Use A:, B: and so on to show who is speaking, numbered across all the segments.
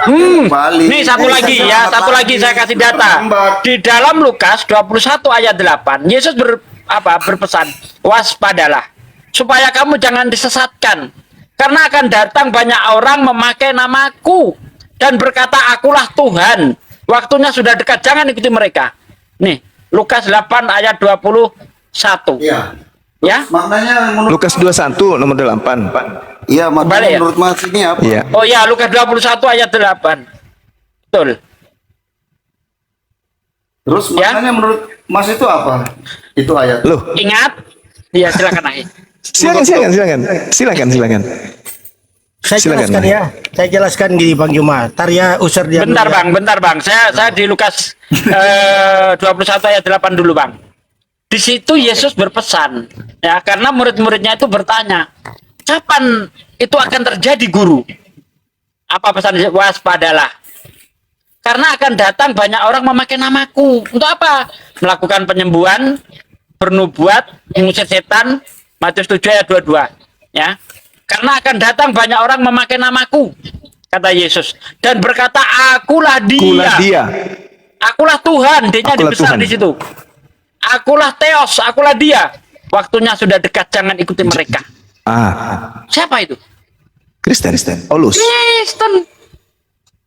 A: Kembali.
B: Nih satu lagi ya, satu lagi saya kasih data. Di dalam Lukas 21 ayat 8, Yesus berpesan, waspadalah supaya kamu jangan disesatkan. Karena akan datang banyak orang memakai namaku dan berkata akulah Tuhan. Waktunya sudah dekat, jangan ikuti mereka. Nih, Lukas 8 ayat 21.
A: Iya.
B: Ya.
A: Maknanya menurut
C: Lukas 21 nomor 8.
A: Iya,
B: Kembali
A: maknanya
B: ya?
A: menurut Mas ini apa?
C: Iya.
B: Oh ya, Lukas 21 ayat 8. Betul.
A: Terus
B: Ya.
A: maknanya menurut Mas itu apa? Itu ayat.
C: Loh,
B: Ingat? Iya, silakan Ahi.
C: silakan.
D: Saya
C: Silakan,
D: jelaskan
C: Bang.
D: ya. Saya jelaskan di Bang Juma. Tar ya usir dia.
B: Bentar
D: dulu ya.
B: Bang. Saya di Lukas 21 ayat 8 dulu Bang. Di situ Yesus berpesan, ya, karena murid-muridnya itu bertanya, kapan itu akan terjadi guru? Apa pesan? Waspadalah. Karena akan datang banyak orang memakai namaku. Untuk apa? Melakukan penyembuhan, bernubuat, mengusir setan, Matius 7 ayat 22. Ya. Karena akan datang banyak orang memakai namaku, kata Yesus, dan berkata, akulah
C: Akulah
B: dia.
C: dia.
B: Akulah Tuhan, dia-nya
C: Akulah
B: dibesar
C: Tuhan.
B: di situ. Akulah Theos, akulah dia. Waktunya sudah dekat, jangan ikuti mereka. Siapa itu?
C: Kristen. Paulus.
B: Kristen.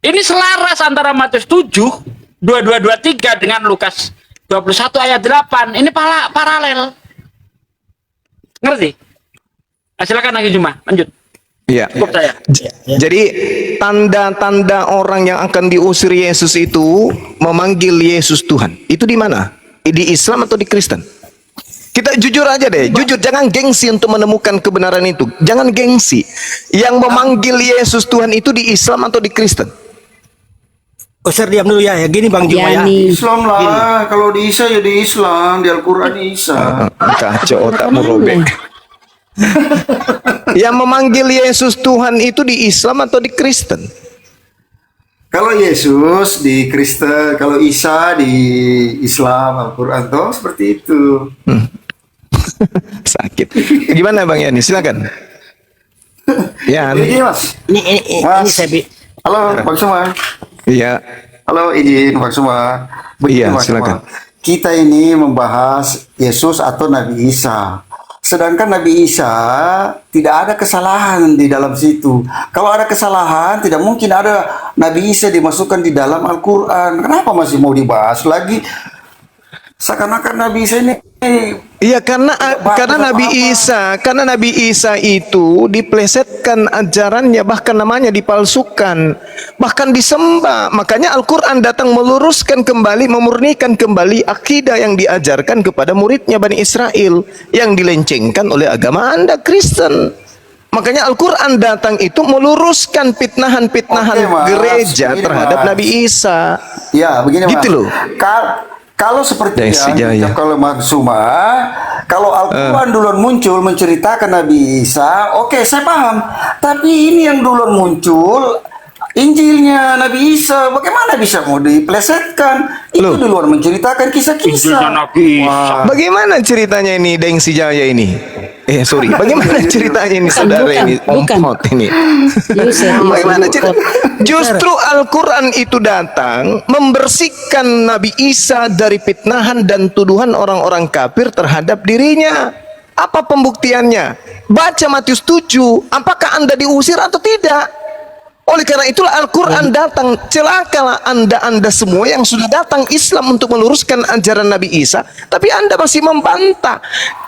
B: Ini selaras antara Matius 7, 22-23 dengan Lukas 21 ayat 8. Ini paralel. Ngerti? Nah, silakan lagi Juma, lanjut.
C: Iya.
B: Cukup saya.
C: Jadi tanda-tanda orang yang akan diusir Yesus itu memanggil Yesus Tuhan. Itu di mana? Di Islam atau di Kristen? Kita jujur aja deh, jujur, jangan gengsi untuk menemukan kebenaran itu. Jangan gengsi. Yang memanggil Yesus Tuhan itu di Islam atau di Kristen?
D: Usir diam dulu ya. Gini Bang Juma ya.
A: Islam lah. Kalau di Isa ya di Islam, di Al-Qur'an di Isa.
C: Kacau otakmu robek. Yang memanggil Yesus Tuhan itu di Islam atau di Kristen?
A: Kalau Yesus di Kristen, kalau Isa di Islam, Al-Qur'an toh seperti itu.
C: Sakit. Gimana Bang Yani? Silakan. Ya.
A: Ini Mas.
D: Ini
A: Mas.
D: saya
A: Halo, Bang Suma.
C: Iya.
A: Halo, izin Bang Suma.
C: Iya,
A: Bang
C: silakan.
A: Suma. Kita ini membahas Yesus atau Nabi Isa. Sedangkan Nabi Isa tidak ada kesalahan di dalam situ. Kalau ada kesalahan, tidak mungkin ada Nabi Isa dimasukkan di dalam Al-Quran. Kenapa masih mau dibahas lagi? Seakan-akan Nabi Isa ini
C: Iya, karena Nabi Isa itu diplesetkan ajarannya, bahkan namanya dipalsukan, bahkan disembah. Makanya Al-Qur'an datang meluruskan kembali, memurnikan kembali akidah yang diajarkan kepada muridnya Bani Israel yang dilencengkan oleh agama Anda Kristen. Makanya Al-Qur'an datang itu meluruskan pitnahan-pitnahan
A: Oke, Mas.
C: gereja
A: Begini,
C: terhadap
A: Mas.
C: Nabi Isa.
A: ya begini
C: Gitu
A: Mas.
C: loh.
A: Kalau seperti
C: Dari sejak,
A: yang kalau Maksuma, kalau Al-Quran duluan muncul menceritakan Nabi Isa, oke saya paham. Tapi ini yang duluan muncul Injilnya Nabi Isa, bagaimana bisa mau diplesetkan? Itu
C: Loh.
A: duluan menceritakan kisah-kisah.
B: Injilnya Nabi Isa.
A: Wah.
C: Bagaimana ceritanya ini Deng Si Jaya ini? Sorry, bagaimana ceritanya ini saudara ini? Ompot ini. Bagaimana cerita? Justru Al-Quran itu datang membersihkan Nabi Isa dari pitnahan dan tuduhan orang-orang kafir terhadap dirinya. Apa pembuktiannya? Baca Matius 7, apakah Anda diusir atau tidak? Oleh karena itulah Al-Quran datang. Celakalah anda semua yang sudah datang Islam untuk meluruskan ajaran Nabi Isa, tapi Anda masih membantah.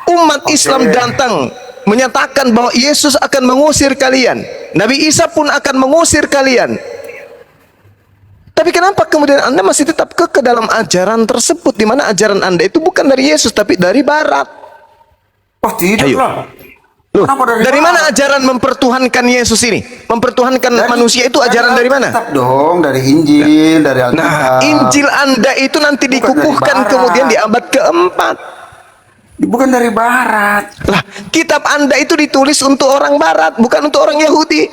C: Umat Islam datang menyatakan bahwa Yesus akan mengusir kalian, Nabi Isa pun akan mengusir kalian. Tapi kenapa kemudian Anda masih tetap ke dalam ajaran tersebut, di mana ajaran Anda itu bukan dari Yesus tapi dari Barat?
A: Oh tidak
C: Ayo.
A: lah.
C: Loh,
A: Kenapa
C: dari mana
A: Barat?
C: ajaran mempertuhankan Yesus ini? Mempertuhankan manusia itu ajaran dari mana?
A: Alkitab dong, dari Injil, dari Alkitab.
C: Nah, Injil Anda itu nanti
A: Bukan
C: dikukuhkan
A: dari Barat.
C: kemudian di abad keempat.
A: Bukan dari Barat.
C: Lah, kitab Anda itu ditulis untuk orang Barat, bukan untuk orang Yahudi.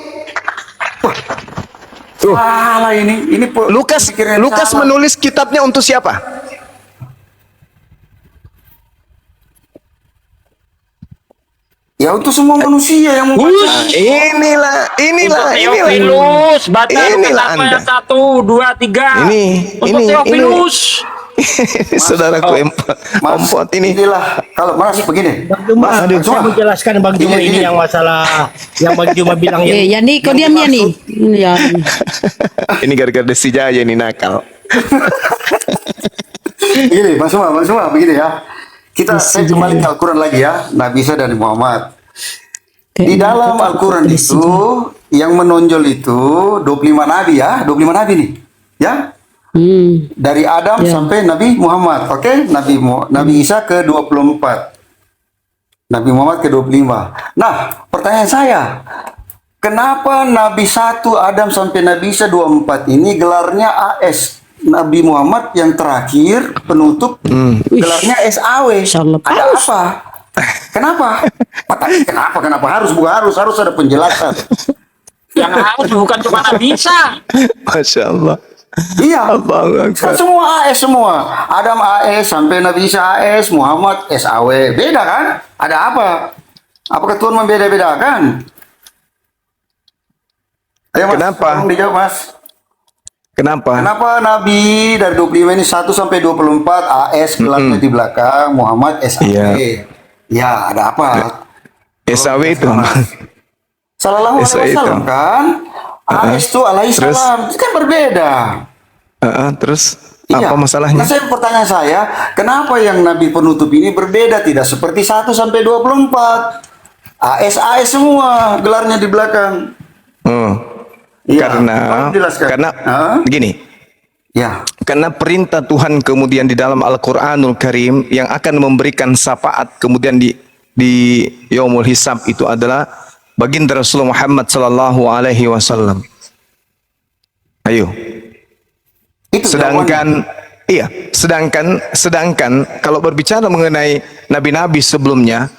A: Salah ini
C: Lukas
A: pikiran salah.
C: menulis kitabnya untuk siapa?
A: Ya untuk semua manusia yang membaca.
B: Us,
C: Inilah
B: untuk Theophilus, baca
C: Inilah
B: apa
C: Anda.
B: ayat 1, 2, 3. Untuk
C: ini.
B: Theophilus.
C: Saudaraku
A: Mas,
C: Ompot ini.
A: inilah kalau Mas begini.
D: Bang Juma,
A: Mas,
D: saya mau jelaskan Bang Juma ini yang masalah yang Bang Juma bilang
E: Ya nih, kau diam ya nih. Ya.
C: Ini gara-gara Desi Jaya ini nakal.
A: Begini, Mas Uma, begini ya. Saya kembali ke Al-Quran lagi ya, Nabi Isa dan Muhammad. Di dalam Al-Quran itu yang menonjol itu 25 nabi ya, 25 nabi nih. Ya. Dari Adam sampai Nabi Muhammad. Oke, Nabi Isa ke 24. Nabi Muhammad ke 25. Nah, pertanyaan saya, kenapa Nabi 1 Adam sampai Nabi Isa 24 ini gelarnya AS? Nabi Muhammad yang terakhir penutup gelarnya SAW.
E: Insyaallah.
A: Ada apa? Kenapa? Kenapa harus ada penjelasan.
B: Yang harus bukan cuma Nabi Isa.
C: Masya Allah.
A: Iya.
C: Allahu Akbar.
A: Semua AS semua. Adam AS sampai Nabi Isa AS, Muhammad SAW. Beda kan? Ada apa? Apakah Tuhan membeda-bedakan? Ayo Mas,
C: Kenapa?
A: tolong dijawab Mas.
C: Kenapa?
A: Kenapa Nabi dari 25 ini 1 sampai 24 AS gelarnya di belakang, Muhammad SAW.
C: Iya.
A: Ya, ada apa?
C: SAW itu.
A: Sallallahu alaihi
C: SAW itu.
A: wasallam kan? AS itu alaihi
C: Terus?
A: salam. Itu kan berbeda.
C: Terus
A: Iya.
C: apa masalahnya?
A: Nah, pertanyaan saya, kenapa yang Nabi penutup ini berbeda? Tidak seperti 1 sampai 24. AS semua gelarnya di belakang. Iya, tolong jelaskan.
C: Karena
A: Hah?
C: begini.
A: Ya.
C: Karena perintah Tuhan kemudian di dalam Al-Quranul Karim yang akan memberikan syafaat kemudian di Yaumul Hisab itu adalah baginda Rasulullah Muhammad sallallahu alaihi wasallam. Ayo.
A: Itu
C: Sedangkan kalau berbicara mengenai nabi-nabi sebelumnya,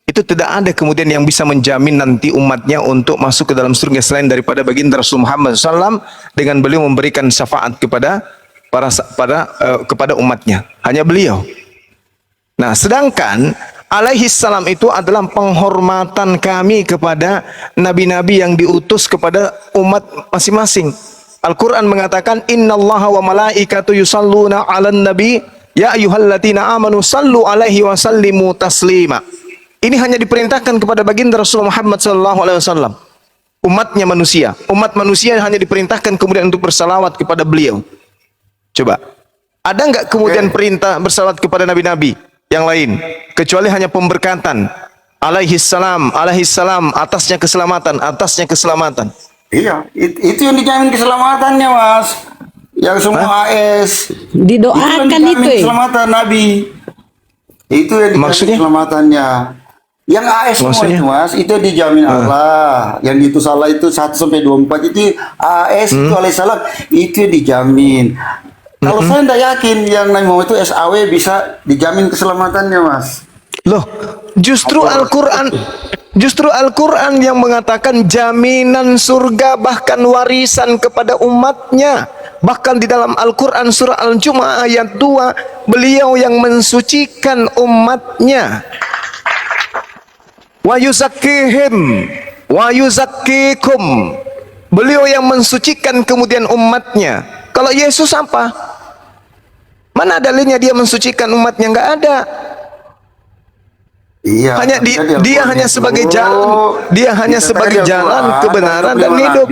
C: itu tidak ada kemudian yang bisa menjamin nanti umatnya untuk masuk ke dalam surga selain daripada baginda Rasul Muhammad SAW dengan beliau memberikan syafaat kepada kepada umatnya. Hanya beliau. Nah, sedangkan alaihi salam itu adalah penghormatan kami kepada nabi-nabi yang diutus kepada umat masing-masing. Al-Quran mengatakan innallaha wa malaikatu yusalluna 'alan nabi ya ayyuhalladzina amanu sallu alaihi wa sallimu taslima. Ini hanya diperintahkan kepada baginda Rasulullah Muhammad sallallahu alaihi wasallam. Umatnya manusia. Umat manusia hanya diperintahkan kemudian untuk bersalawat kepada beliau. Coba. Ada enggak kemudian perintah bersalawat kepada nabi-nabi yang lain kecuali hanya pemberkatan alaihi salam atasnya keselamatan.
A: Iya, itu yang dijamin keselamatannya, Mas. Yang semua AS
E: Didoakan
A: yang dijamin
E: itu.
A: keselamatan Nabi. Itu yang dijamin
C: Maksudnya?
A: keselamatannya. Yang AS semua
C: Maksudnya?
A: itu, Mas, itu dijamin Allah. Yang diutus Allah itu 1 sampai 24 itu AS itu alaihissalam itu dijamin. Kalau saya tidak yakin yang Nabi Muhammad itu SAW bisa dijamin keselamatannya, Mas.
C: Loh, justru Al-Quran yang mengatakan jaminan surga bahkan warisan kepada umatnya. Bahkan di dalam Al-Quran surah Al-Jumu'ah ayat 2, beliau yang mensucikan umatnya. Wa yuzakkihim wa yuzakkikum. Beliau yang mensucikan kemudian umatnya. Kalau Yesus apa? Mana dalilnya dia mensucikan umatnya? Enggak ada.
A: Iya.
C: Hanya dia hanya sebagai jalan, dia hanya sebagai jalan kebenaran dan hidup.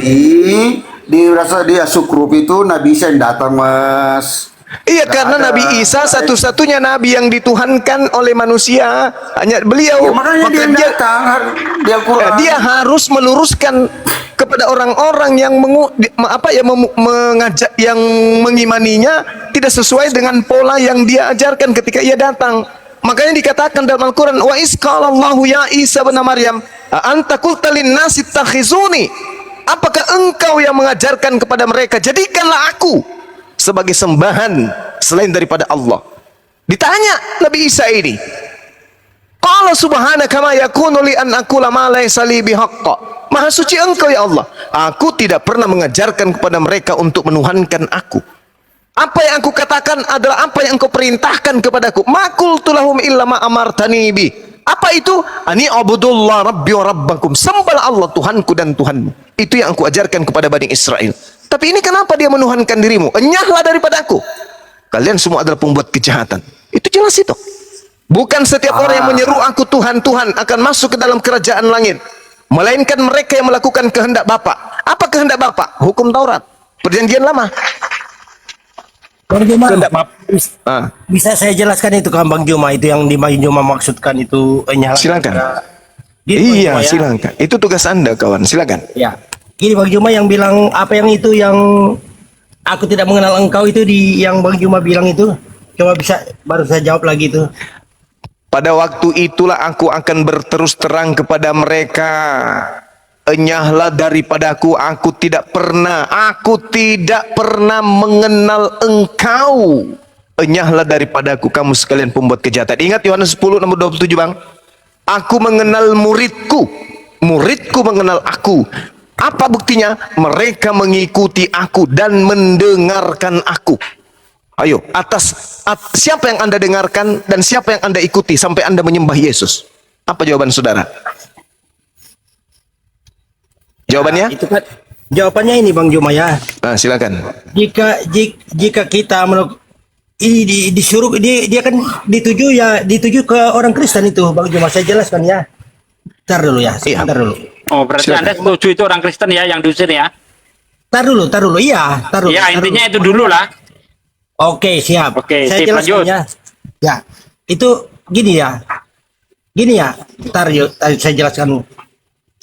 A: Dirasa dia sukrup itu Nabi Isa yang datang, Mas.
C: Iya, karena Nabi Isa satu-satunya nabi yang dituhankan oleh manusia, hanya beliau.
A: Ya, makanya dia
C: Maka
A: datang di Al-Quran.
C: dia harus meluruskan kepada orang-orang yang mengajak yang mengimaninya tidak sesuai dengan pola yang dia ajarkan ketika ia datang. Makanya dikatakan dalam Al-Quran, wa isqalallahu ya Isa bin Maryam anta qulta lin-nasi ittakhizuni. Apakah engkau yang mengajarkan kepada mereka jadikanlah aku sebagai sembahan selain daripada Allah? Ditanya Nabi Isa ini, qala subhanaka ma yakunu li an aqula ma laysa li bihaqqa. Maha suci engkau ya Allah, aku tidak pernah mengajarkan kepada mereka untuk menuhankan aku. Apa yang aku katakan adalah apa yang engkau perintahkan kepadaku. Ma qultu lahum illa ma amartani bi. Apa itu? Ani abudullah rabbi wa rabbakum. Sembahlah Allah Tuhanku dan Tuhanmu. Itu yang aku ajarkan kepada Bani Israel. Tapi ini kenapa dia menuhankan dirimu? Enyahlah daripada aku. Kalian semua adalah pembuat kejahatan. Itu jelas itu. Bukan setiap orang yang menyeru aku Tuhan, Tuhan akan masuk ke dalam kerajaan langit. Melainkan mereka yang melakukan kehendak Bapa. Apa kehendak Bapa? Hukum Taurat. Perjanjian Lama.
D: Bang Juma,
C: Kehendak
D: bisa saya jelaskan itu ke Bang Juma, itu yang di Bang Juma maksudkan itu nyala.
C: Silakan.
D: Gini,
C: Iya,
D: Bang Juma, ya.
C: silakan. Itu tugas Anda, kawan. Silakan.
D: Ya. Gini Bang Juma yang bilang apa yang itu yang aku tidak mengenal engkau itu di yang Bang Juma bilang itu. Coba bisa baru saya jawab lagi itu.
C: Pada waktu itulah aku akan berterus terang kepada mereka. Enyahlah daripadaku, aku tidak pernah mengenal engkau. Enyahlah daripadaku, kamu sekalian pembuat kejahatan. Ingat Yohanes 10 nomor 27, Bang. Aku mengenal muridku, muridku mengenal aku. Apa buktinya? Mereka mengikuti aku dan mendengarkan aku. Ayo, siapa yang Anda dengarkan dan siapa yang Anda ikuti sampai Anda menyembah Yesus? Apa jawaban saudara? Jawabannya?
D: Itu kan jawabannya ini Bang Juma ya.
C: Nah, silakan.
D: Jika kita ini disuruh dia kan dituju ke orang Kristen itu Bang Juma, saya jelaskan ya. Tar dulu ya,
C: Iya.
D: sebentar dulu.
B: Oh, berarti
C: Silakan.
B: Anda setuju itu orang Kristen ya yang diusir ya?
D: Tar dulu, iya, tar dulu.
B: Ya,
D: tar
B: intinya
D: dulu.
B: itu dulu lah.
D: Oke, siap.
B: Oke,
D: Saya
B: sip,
D: jelaskan
B: lanjut.
D: ya. Ya, itu gini ya. Tar yuk, saya jelaskan.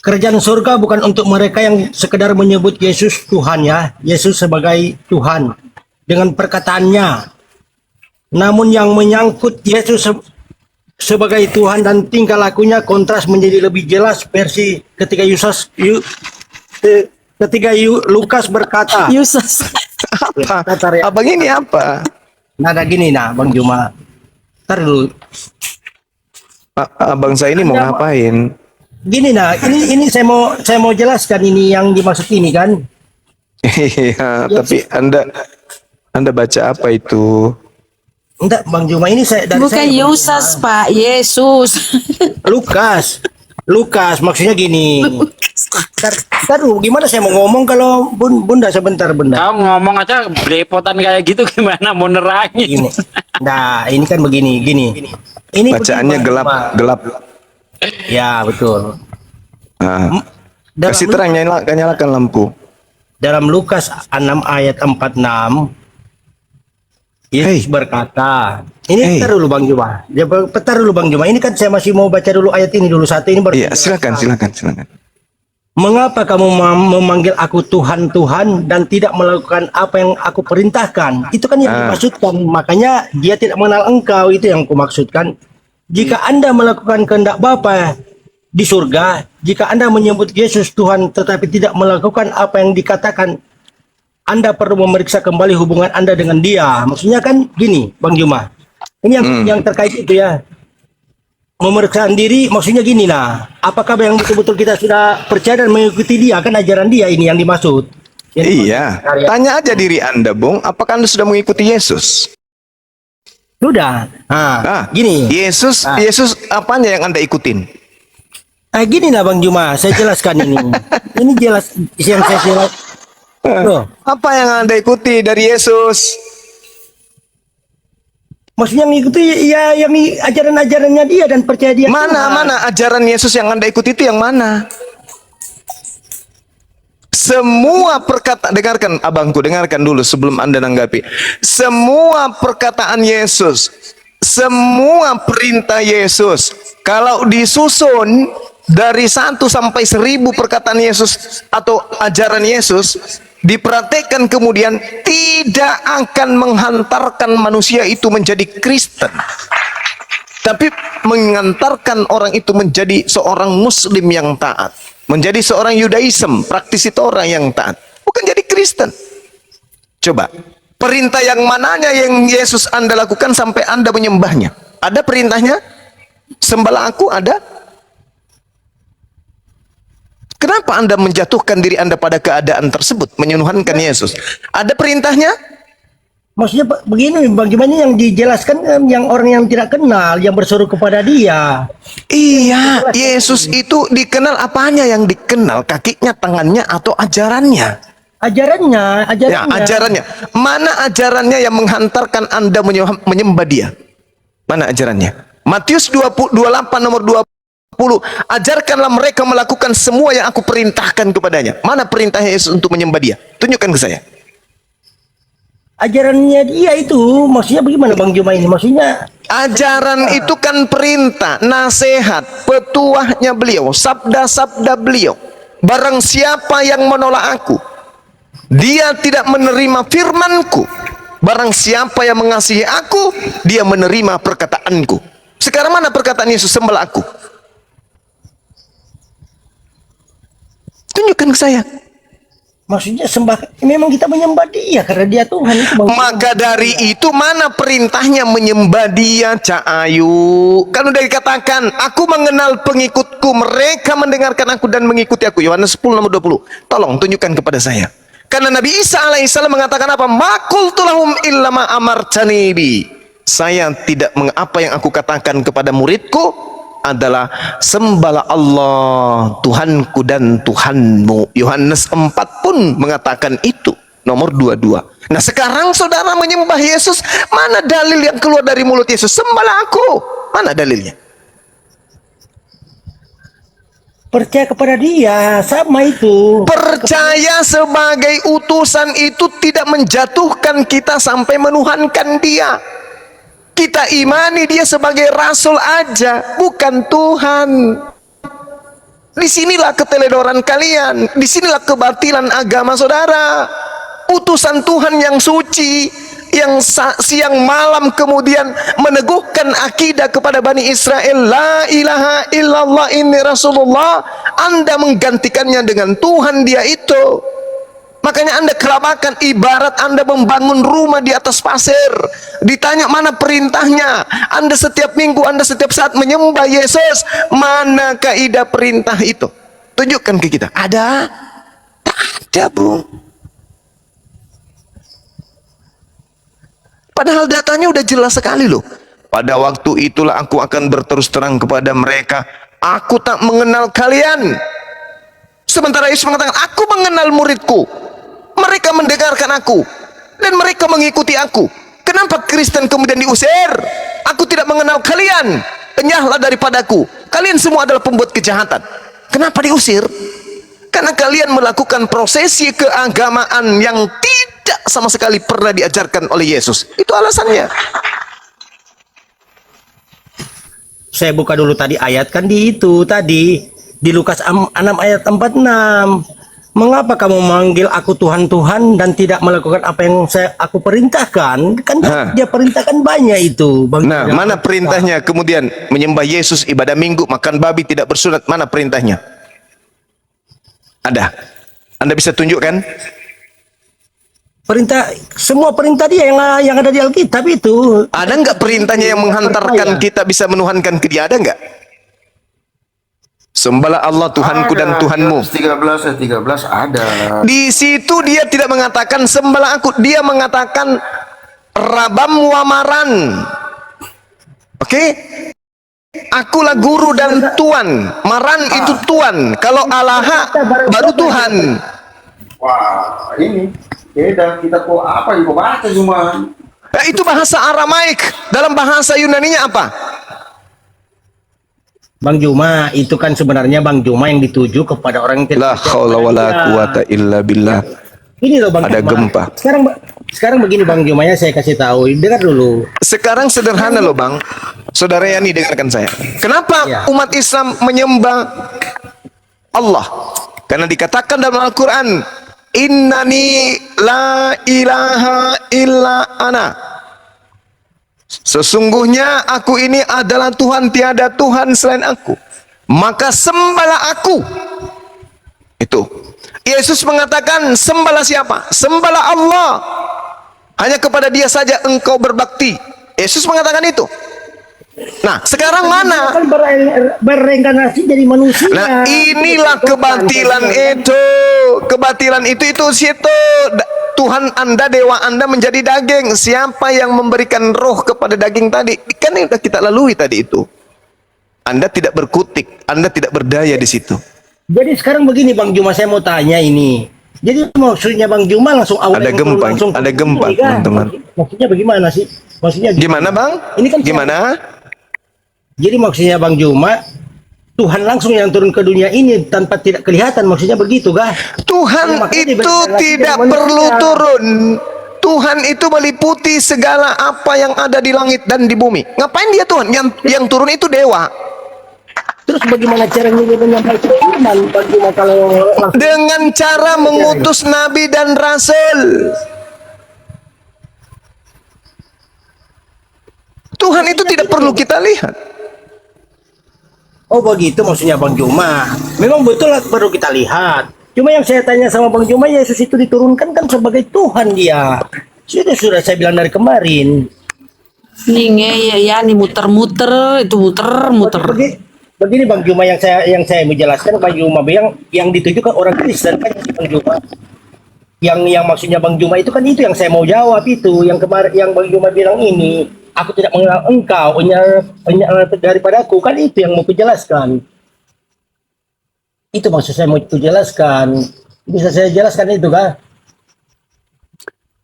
D: Kerajaan surga bukan untuk mereka yang sekedar menyebut Yesus Tuhan ya. Yesus sebagai Tuhan dengan perkataannya. Namun yang menyangkut Yesus sebagai Tuhan dan tingkah lakunya kontras menjadi lebih jelas versi ketika Lukas berkata.
E: Yusas.
C: Apa?
D: Tatar ya.
C: Abang ini apa?
D: Nada gini nah Bang Juma. Tar dulu.
C: Abang saya ini mau ngapain?
D: Gini nah, ini saya mau jelaskan ini yang dimaksud ini kan.
C: Iya, tapi Anda baca apa itu?
D: Enggak, Bang Juma ini saya dari
E: Bukan
D: saya, Bang
E: Yusas, Pak. Yesus.
D: Juma. Lukas maksudnya gini. Tar dulu, gimana saya mau ngomong kalau Bunda sebentar Bunda.
B: Kamu ngomong aja belepotan kayak gitu gimana mau nerangin?
D: Gini. Nah, ini kan begini, gini. Ini
C: Bacaannya
D: begini, Bang Juma.
C: gelap.
D: Ya, betul.
C: Nah,
D: Dalam,
C: kasih terang, nyalakan lampu.
D: dalam Lukas 6 ayat 46 Yesus berkata, ini tar dulu Bang Juma. Petar dulu Bang Juma. Ini kan saya masih mau baca dulu ayat ini dulu satu ini baru.
C: Iya, silakan.
D: Mengapa kamu memanggil aku Tuhan Tuhan dan tidak melakukan apa yang aku perintahkan? Itu kan yang dimaksudkan. Makanya dia tidak mengenal engkau, itu yang aku maksudkan. Jika Anda melakukan kehendak Bapa di surga, jika Anda menyebut Yesus Tuhan tetapi tidak melakukan apa yang dikatakan, Anda perlu memeriksa kembali hubungan Anda dengan Dia. Maksudnya kan gini, Bang Juma. Ini yang terkait itu ya. Memeriksa diri maksudnya gini nah. Apakah yang betul-betul kita sudah percaya dan mengikuti Dia, kan ajaran Dia ini yang dimaksud.
C: Iya, tanya aja diri Anda, Bung, apakah Anda sudah mengikuti Yesus?
D: Sudah. Nah, gini.
C: Yesus apanya yang Anda ikutin?
D: Gini lah Bang Juma, saya jelaskan ini. Ini jelas yang saya jelas. Loh,
C: Apa yang Anda ikuti dari Yesus?
D: maksudnya mengikuti ya yang ajaran-ajarannya Dia dan percaya Dia.
C: Mana ajaran Yesus yang Anda ikuti itu yang mana? Semua perkataan, dengarkan abangku, dengarkan dulu sebelum Anda nanggapi. Semua perkataan Yesus, semua perintah Yesus, kalau disusun dari 1 sampai 1000 perkataan Yesus atau ajaran Yesus, dipraktekkan kemudian tidak akan menghantarkan manusia itu menjadi Kristen, tapi mengantarkan orang itu menjadi seorang Muslim yang taat, menjadi seorang Yudaism, praktisi Torah yang taat, bukan jadi Kristen. Coba, perintah yang mananya yang Yesus Anda lakukan sampai Anda menyembahnya? Ada perintahnya? Sembahlah aku, ada? Kenapa Anda menjatuhkan diri Anda pada keadaan tersebut, menyunuhankan Yesus? Ada perintahnya?
D: Maksudnya begini, bagaimana yang dijelaskan yang orang yang tidak kenal, yang berseru kepada dia.
C: Iya, Yesus itu dikenal apanya? Yang dikenal kakinya, tangannya, atau ajarannya?
D: Ajarannya.
C: Ya, ajarannya. Mana ajarannya yang menghantarkan Anda menyembah dia? Mana ajarannya? Matius 28 nomor 20. Ajarkanlah mereka melakukan semua yang aku perintahkan kepadanya. Mana perintahnya Yesus untuk menyembah dia? Tunjukkan ke saya.
D: Ajarannya dia itu, maksudnya bagaimana Bang Juma ini? Maksudnya
C: Ajaran itu kan perintah, nasihat, petuahnya beliau, sabda-sabda beliau. Barang siapa yang menolak aku, dia tidak menerima firmanku. Barang siapa yang mengasihi aku, dia menerima perkataanku. Sekarang mana perkataan Yesus, sembahlah aku? Tunjukkan ke saya.
D: maksudnya memang kita menyembah dia karena dia Tuhan itu Bang Juma.
C: Maka dari itu mana perintahnya menyembah dia, Cak Ayu? Kan udah dikatakan, aku mengenal pengikutku, mereka mendengarkan aku dan mengikuti aku. Yohanes 10 nomor 20. Tolong tunjukkan kepada saya. Karena Nabi Isa alaihissalam mengatakan apa? Makul tulahum illa ma amartani bi. Saya tidak apa yang aku katakan kepada muridku adalah sembahlah Allah Tuhanku dan Tuhanmu. Yohanes 4 pun mengatakan itu, nomor 22. Nah sekarang saudara menyembah Yesus, mana dalil yang keluar dari mulut Yesus? Sembahlah aku. Mana dalilnya?
D: Percaya kepada dia, sama itu.
C: Percaya sebagai utusan itu tidak menjatuhkan kita sampai menuhankan dia. Kita imani dia sebagai rasul aja, bukan Tuhan. Disinilah keteledoran kalian, disinilah kebatilan agama saudara. Utusan Tuhan yang suci, yang siang malam kemudian meneguhkan akidah kepada Bani Israel, la ilaha illallah inni Rasulullah, Anda menggantikannya dengan Tuhan dia itu. Makanya Anda kerabakan, ibarat Anda membangun rumah di atas pasir. Ditanya mana perintahnya, Anda setiap minggu, Anda setiap saat menyembah Yesus, mana kaidah perintah itu? Tunjukkan ke kita. Ada? Tak ada, bro. Padahal datanya udah jelas sekali loh. Pada waktu itulah aku akan berterus terang kepada mereka, aku tak mengenal kalian. Sementara Yesus mengatakan, aku mengenal muridku, mereka mendengarkan aku dan mereka mengikuti aku. Kenapa Kristen kemudian diusir? Aku tidak mengenal kalian, enyahlah daripadaku, kalian semua adalah pembuat kejahatan. Kenapa diusir? Karena kalian melakukan prosesi keagamaan yang tidak sama sekali pernah diajarkan oleh Yesus. Itu alasannya.
D: Saya buka dulu tadi ayat kan di itu tadi di Lukas 6 ayat 46. Mengapa kamu memanggil aku Tuhan Tuhan dan tidak melakukan apa yang aku perintahkan? Kan dia perintahkan banyak itu, Bang.
C: Nah, mana perintahnya kemudian menyembah Yesus, ibadah minggu, makan babi, tidak bersunat? Mana perintahnya? Ada. Anda bisa tunjukkan?
D: Semua perintah dia yang ada di Alkitab itu.
C: Ada nggak perintahnya yang menghantarkan kita bisa menuhankan ke dia? Ada nggak? Sembahlah Allah Tuhanku dan Tuhanmu.
A: 13 ayat 13 ada.
C: Di situ dia tidak mengatakan sembahlah aku, dia mengatakan Rabam wamaran. Oke? Akulah guru dan tuan. Maran itu tuan. Kalau alaha baru Tuhan.
A: Wah, ini beda. Kita kok apa yang kau baca cuma?
C: Nah, itu bahasa Aramaik. Dalam bahasa Yunaninya apa?
D: Bang Juma, itu kan sebenarnya Bang Juma yang dituju kepada orang yang
C: La haula wala quwata illa billah.
D: Ini loh Bang
C: Ada
D: Juma.
C: gempa.
D: Sekarang begini Bang Juma, ya saya kasih tahu. Dengar dulu.
C: Sekarang sederhana loh Bang. Saudara Yani, dengarkan saya. Kenapa
D: Ya.
C: umat Islam menyembah Allah? Karena dikatakan dalam Al-Quran, Innani la ilaha illa ana. Sesungguhnya aku ini adalah Tuhan, tiada Tuhan selain aku. Maka sembahlah aku. Itu. Yesus mengatakan, sembahlah siapa? Sembahlah Allah. Hanya kepada dia saja engkau berbakti. Yesus mengatakan itu. Nah, sekarang mana?
D: Kan berreinkarnasi jadi manusia.
C: Nah, inilah kebatilan itu. Kebatilan itu situ. Tuhan Anda, dewa Anda menjadi daging. Siapa yang memberikan roh kepada daging tadi? Kan yang sudah kita lalui tadi itu. Anda tidak berkutik, Anda tidak berdaya di situ.
D: Jadi sekarang begini Bang Juma, saya mau tanya ini. Jadi maksudnya Bang Juma langsung awal
C: Ada gempa, ada gempa, teman-teman.
D: Maksudnya bagaimana sih? Maksudnya
C: Gimana, Bang?
D: Ini kan
C: Gimana?
D: Jadi maksudnya Bang Juma, Tuhan langsung yang turun ke dunia ini tanpa tidak kelihatan, maksudnya begitu kah?
C: Tuhan
D: Makanya
C: itu
D: diberikan lagi
C: tidak
D: dengan
C: perlu
D: manusia.
C: turun. Tuhan itu meliputi segala apa yang ada di langit dan di bumi. Ngapain dia Tuhan? Yang turun itu dewa.
D: Terus bagaimana caranya dia menyampaikan firman Bang Juma kalau langsung
C: Dengan cara mengutus nabi dan rasul. Tuhan itu tidak perlu kita lihat.
D: Oh begitu maksudnya Bang Juma. Memang betul lah baru kita lihat. Cuma yang saya tanya sama Bang Juma, Yesus itu diturunkan kan sebagai Tuhan dia. Sudah saya bilang dari kemarin.
E: Nih ya nih muter-muter itu muter-muter.
D: Begini Bang Juma, yang saya menjelaskan Bang Juma yang ditujukan orang Kristen kan Bang Juma. Yang maksudnya Bang Juma itu kan itu yang saya mau jawab itu. Yang kemarin yang Bang Juma bilang ini, aku tidak mengenal engkau, daripadaku, kan itu yang mau kujelaskan. Itu maksud saya mau kujelaskan. Bisa saya jelaskan itu kah?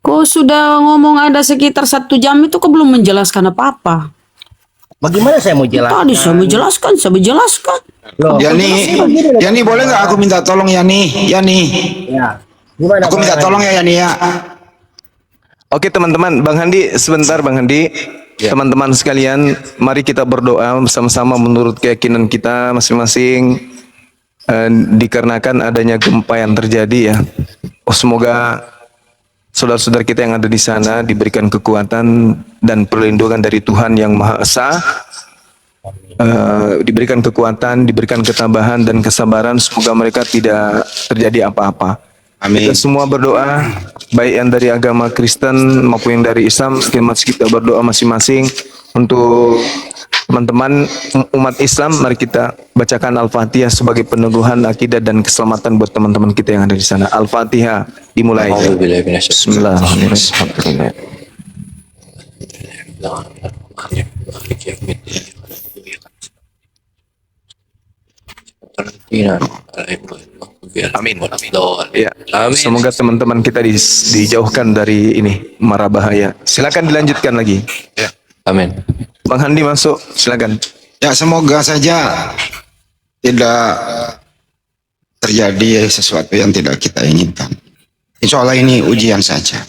E: Kok sudah ngomong ada sekitar 1 jam itu kok belum menjelaskan apa-apa?
D: Bagaimana saya mau jelaskan?
E: Tadi saya menjelaskan.
D: Loh,
F: Yani boleh nggak aku minta tolong Yani?
D: ya. Gimana
F: Aku
D: Bang
F: minta
D: Ray?
F: tolong ya Yani ya.
C: Oke teman-teman, Bang Handi sebentar Bang Handi. Teman-teman sekalian, mari kita berdoa bersama-sama menurut keyakinan kita masing-masing. Dikarenakan adanya gempa yang terjadi ya. Semoga saudara-saudara kita yang ada di sana diberikan kekuatan dan perlindungan dari Tuhan yang Maha Esa. Diberikan kekuatan, diberikan ketabahan dan kesabaran. Semoga mereka tidak terjadi apa-apa.
F: Amin.
C: Kita semua berdoa, baik yang dari agama Kristen maupun yang dari Islam. Kita berdoa masing-masing untuk teman-teman umat Islam. Mari kita bacakan Al-Fatihah sebagai peneguhan akidah dan keselamatan buat teman-teman kita yang ada di sana. Al-Fatihah dimulai. Bismillahirrahmanirrahim. Amin. Ya. Semoga teman-teman kita dijauhkan dari ini mara bahaya. Silakan dilanjutkan lagi.
F: Ya.
G: Amin.
C: Bang Handi masuk, silakan.
F: Ya semoga saja tidak terjadi sesuatu yang tidak kita inginkan. Insya Allah ini ujian saja.